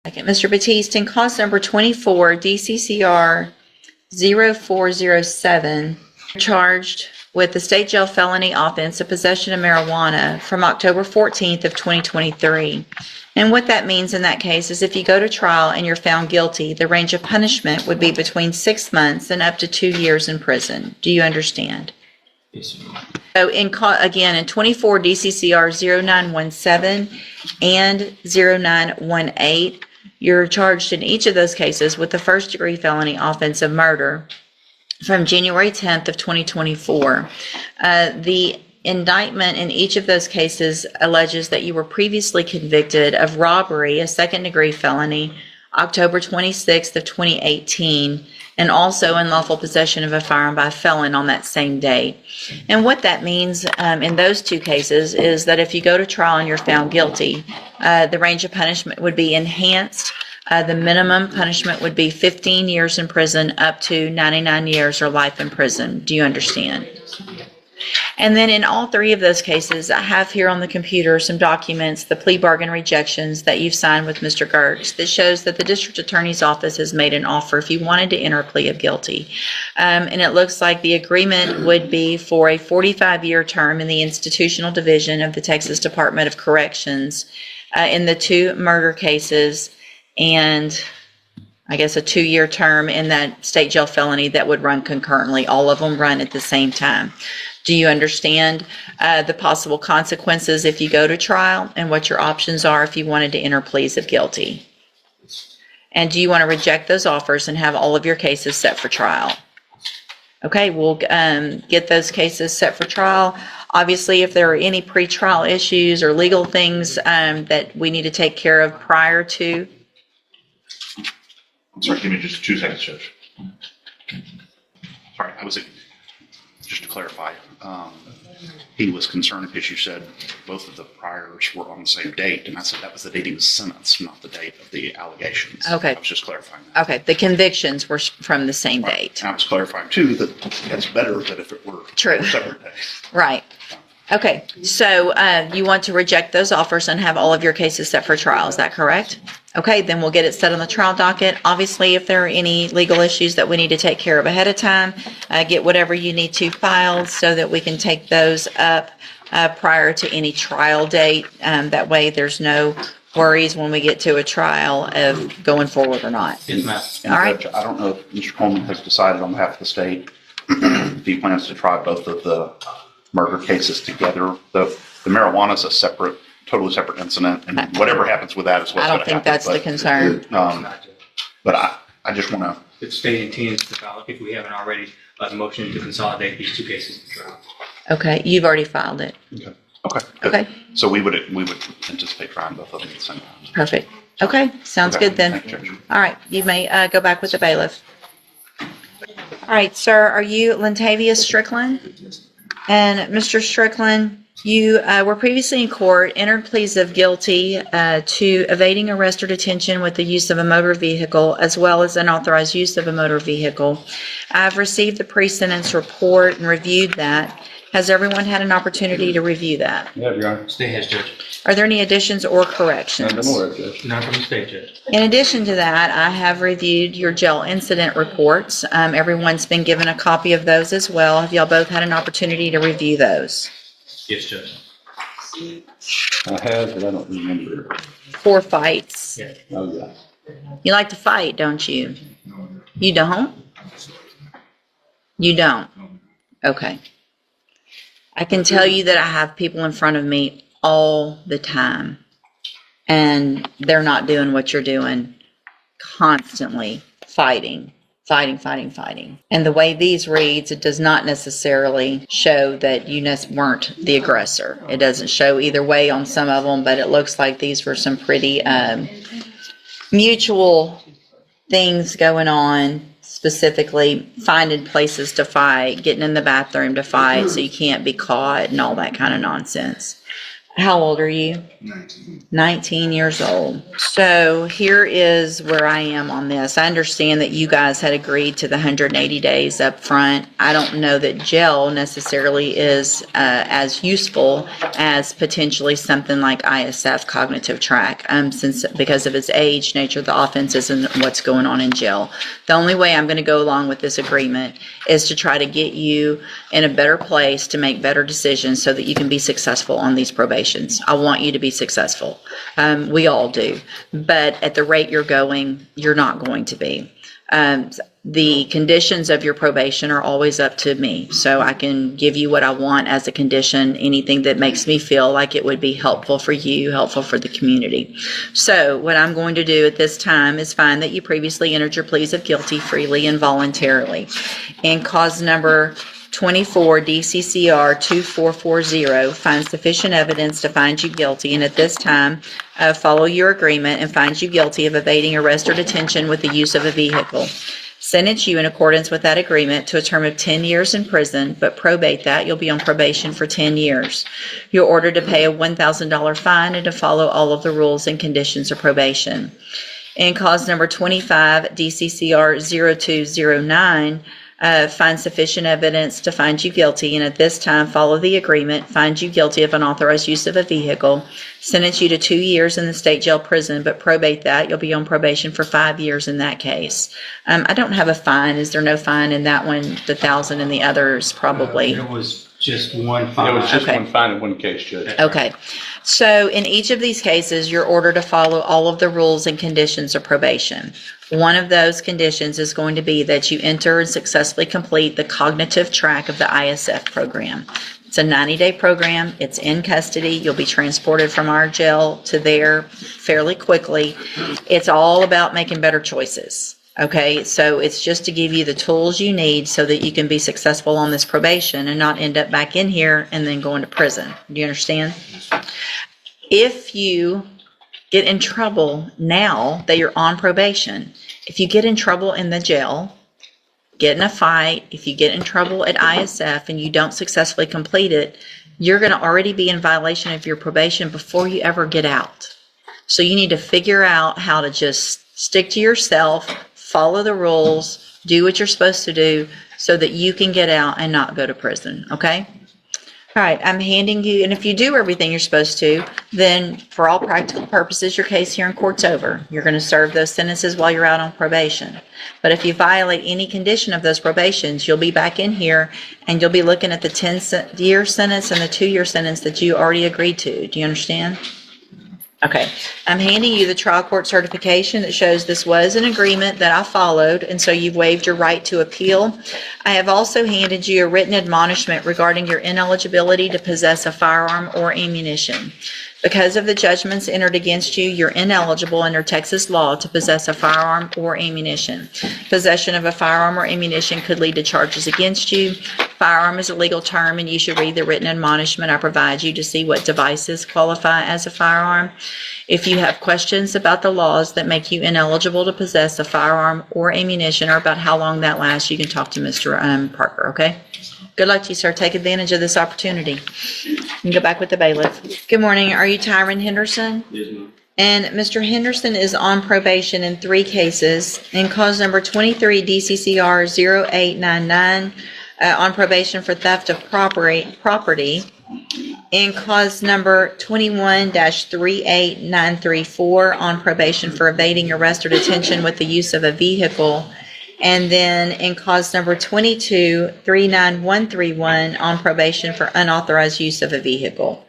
Okay, Mr. Batiste, in cause number 24, DCCR 0407, charged with the state jail felony offense of possession of marijuana from October 14th of 2023. And what that means in that case is if you go to trial and you're found guilty, the range of punishment would be between 6 months and up to 2 years in prison. Do you understand? Yes, ma'am. So again, in 24 DCCR 0917 and 0918, you're charged in each of those cases with the first degree felony offense of murder from January 10th of 2024. The indictment in each of those cases alleges that you were previously convicted of robbery, a second degree felony, October 26th of 2018, and also unlawful possession of a firearm by a felon on that same day. And what that means in those two cases is that if you go to trial and you're found guilty, the range of punishment would be enhanced. The minimum punishment would be 15 years in prison up to 99 years or life in prison. Do you understand? And then in all three of those cases, I have here on the computer some documents, the plea bargain rejections that you've signed with Mr. Gertz, that shows that the district attorney's office has made an offer if you wanted to enter a plea of guilty. And it looks like the agreement would be for a 45-year term in the institutional division of the Texas Department of Corrections in the two murder cases, and I guess a 2-year term in that state jail felony that would run concurrently. All of them run at the same time. Do you understand the possible consequences if you go to trial and what your options are if you wanted to enter pleas of guilty? And do you want to reject those offers and have all of your cases set for trial? Okay, we'll get those cases set for trial. Obviously, if there are any pretrial issues or legal things that we need to take care of prior to. I'm sorry, give me just 2 seconds, Judge. Sorry, just to clarify, he was concerned because you said both of the priors were on the same date, and I said that was the date he was sentenced, not the date of the allegations. Okay. I was just clarifying that. Okay, the convictions were from the same date. And I was clarifying too that it's better that if it were True. separate days. Right. Okay, so you want to reject those offers and have all of your cases set for trial, is that correct? Okay, then we'll get it set on the trial docket. Obviously, if there are any legal issues that we need to take care of ahead of time, get whatever you need to filed so that we can take those up prior to any trial date. That way there's no worries when we get to a trial of going forward or not. Yes, ma'am. And All right. Judge, I don't know if Mr. Coleman has decided on behalf of the state if he plans to try both of the murder cases together. The marijuana is a separate, totally separate incident, and whatever happens with that is what's I going don't to happen. think that's the concern. But I just want to. The state intends to file, if we haven't already, a motion to consolidate these two cases to trial. Okay, you've already filed it. Okay. Okay. Good. Okay, So we would anticipate trying both of them at the same time. perfect. Okay, sounds Okay. good then. Thank you, Judge. All right, you may go back with the bailiff. All right, sir, are you Lentavius Strickland? And Mr. Strickland, you were previously in court, entered pleas of guilty to evading arrest or detention with the use of a motor vehicle, as well as unauthorized use of a motor vehicle. I've received the pre-sentence report and reviewed that. Has everyone had an opportunity to review that? Yeah, Your Honor. State has, Judge. Are there any additions or corrections? I'm aware, Judge. None from the state, Judge. In addition to that, I have reviewed your jail incident reports. Everyone's been given a copy of those as well. Have y'all both had an opportunity to review those? Yes, Judge. I have, but I don't remember. 4 fights. Yeah. Oh, yeah. You like to fight, don't you? You don't? You don't? Okay. I can tell you that I have people in front of me all the time, and they're not doing what you're doing, constantly fighting. And the way these reads, it does not necessarily show that you weren't the aggressor. It doesn't show either way on some of them, but it looks like these were some pretty mutual things going on, specifically finding places to fight, getting in the bathroom to fight so you can't be caught and all that kind of nonsense. How old are you? 19 years old. So here is where I am on this. I understand that you guys had agreed to the 180 days up front. I don't know that jail necessarily is as useful as potentially something like ISF, cognitive track, since because of its age, nature of the offenses, and what's going on in jail. The only way I'm going to go along with this agreement is to try to get you in a better place to make better decisions so that you can be successful on these probations. I want you to be successful. We all do. But at the rate you're going, you're not going to be. The conditions of your probation are always up to me. So I can give you what I want as a condition, anything that makes me feel like it would be helpful for you, helpful for the community. So what I'm going to do at this time is find that you previously entered your pleas of guilty freely and voluntarily. And cause number 24 DCCR 2440 find sufficient evidence to find you guilty, and at this time follow your agreement and find you guilty of evading arrest or detention with the use of a vehicle. Sentence you in accordance with that agreement to a term of 10 years in prison, but probate that. You'll be on probation for 10 years. You're ordered to pay a $1,000 fine and to follow all of the rules and conditions of probation. In cause number 25 DCCR 0209, find sufficient evidence to find you guilty, and at this time follow the agreement, find you guilty of unauthorized use of a vehicle, sentence you to 2 years in the state jail prison, but probate that. You'll be on probation for 5 years in that case. I don't have a fine. Is there no fine in that one? The 1,000 and the others probably. There was just one fine. It was just Okay. one fine in one case, Judge. Okay. So in each of these cases, you're ordered to follow all of the rules and conditions of probation. One of those conditions is going to be that you enter and successfully complete the cognitive track of the ISF program. It's a 90-day program. It's in custody. You'll be transported from our jail to there fairly quickly. It's all about making better choices. Okay, so it's just to give you the tools you need so that you can be successful on this probation and not end up back in here and then going to prison. Do you understand? If you get in trouble now that you're on probation, if you get in trouble in the jail, get in a fight, if you get in trouble at ISF and you don't successfully complete it, you're going to already be in violation of your probation before you ever get out. So you need to figure out how to just stick to yourself, follow the rules, do what you're supposed to do so that you can get out and not go to prison, okay? All right, I'm handing you, and if you do everything you're supposed to, then for all practical purposes, your case here in court's over. You're going to serve those sentences while you're out on probation. But if you violate any condition of those probations, you'll be back in here and you'll be looking at the 10-year sentence and the 2-year sentence that you already agreed to. Do you understand? Okay, I'm handing you the trial court certification that shows this was an agreement that I followed, and so you've waived your right to appeal. I have also handed you a written admonishment regarding your ineligibility to possess a firearm or ammunition. Because of the judgments entered against you, you're ineligible under Texas law to possess a firearm or ammunition. Possession of a firearm or ammunition could lead to charges against you. Firearm is a legal term, and you should read the written admonishment I provide you to see what devices qualify as a firearm. If you have questions about the laws that make you ineligible to possess a firearm or ammunition or about how long that lasts, you can talk to Mr. Parker, okay? Good luck to you, sir. Take advantage of this opportunity. You can go back with the bailiff. Good morning. Are you Tyron Henderson? Yes, ma'am. And Mr. Henderson is on probation in 3 cases. In cause number 23 DCCR 0899, on probation for theft of property. In cause number 21-38934, on probation for evading arrest or detention with the use of a vehicle. And then in cause number 22-39131, on probation for unauthorized use of a vehicle.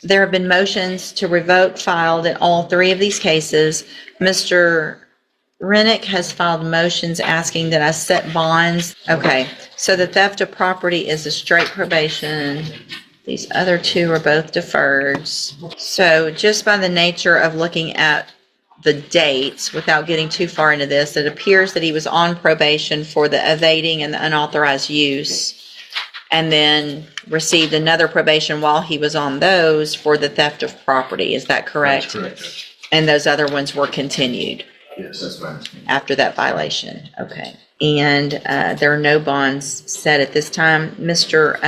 There have been motions to revoke filed in all 3 of these cases. Mr. Rennick has filed motions asking that I set bonds. Okay, so the theft of property is a straight probation. These other 2 are both deferred. So just by the nature of looking at the dates, without getting too far into this, it appears that he was on probation for the evading and the unauthorized use, and then received another probation while he was on those for the theft of property. Is that correct? That's correct, Judge. And those other ones were continued Yes, that's fine. after that violation. Okay. And there are no bonds set at this time. Mr.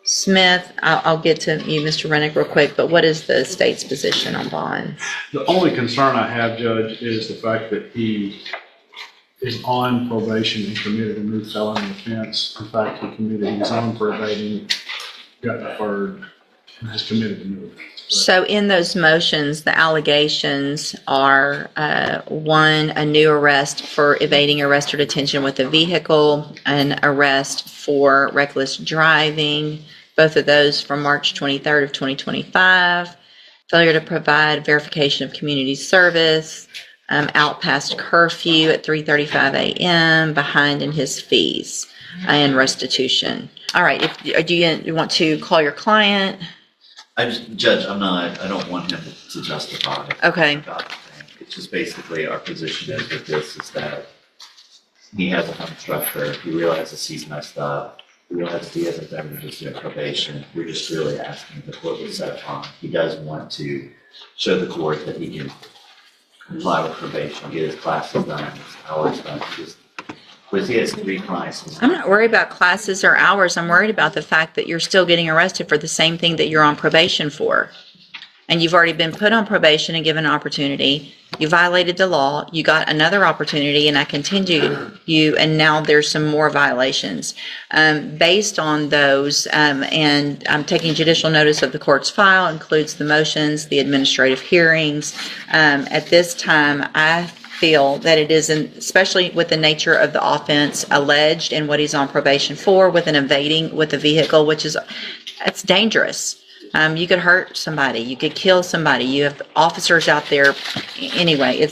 Smith, I'll get to you, Mr. Rennick, real quick, but what is the state's position on bonds? The only concern I have, Judge, is the fact that he is on probation and committed a new felony offense. In fact, he committed his own probating, got deferred, and has committed a new offense. So in those motions, the allegations are, one, a new arrest for evading arrest or detention with a vehicle, an arrest for reckless driving, both of those from March 23rd of 2025, failure to provide verification of community service, out past curfew at 3:35 a.m., behind in his fees, and restitution. All right, do you want to call your client? Judge, I don't want him to justify. Okay. about the thing. It's just basically our position is with this is that he has a home instructor, he realizes he's messed up, he realizes he hasn't been just doing probation. We're just really asking the court to set upon. He does want to show the court that he can comply with probation, get his classes done, his hours done. Because he has 3 clients. I'm not worried about classes or hours. I'm worried about the fact that you're still getting arrested for the same thing that you're on probation for. And you've already been put on probation and given an opportunity. You violated the law. You got another opportunity, and I continued you, and now there's some more violations. Based on those, and I'm taking judicial notice of the court's file, includes the motions, the administrative hearings. At this time, I feel that it isn't, especially with the nature of the offense alleged and what he's on probation for, with an evading with a vehicle, which is, it's dangerous. You could hurt somebody, you could kill somebody, you have officers out there. Anyway,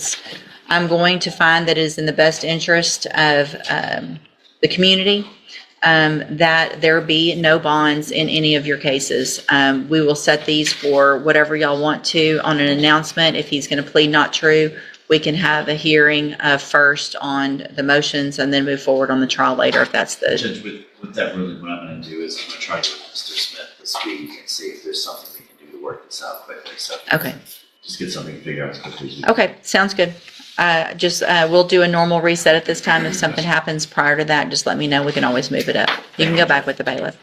I'm going to find that it is in the best interest of the community that there be no bonds in any of your cases. We will set these for whatever y'all want to on an announcement. If he's going to plead not true, we can have a hearing first on the motions and then move forward on the trial later if that's the. Judge, with that ruling, what I'm going to do is I'm going to try to get Mr. Smith this week and see if there's something we can do to work this out quickly. So Okay. just get something figured out as quickly as we can. Okay, sounds good. We'll do a normal reset at this time. If something happens prior to that, just let me know. We can always move it up. You can go back with the bailiff.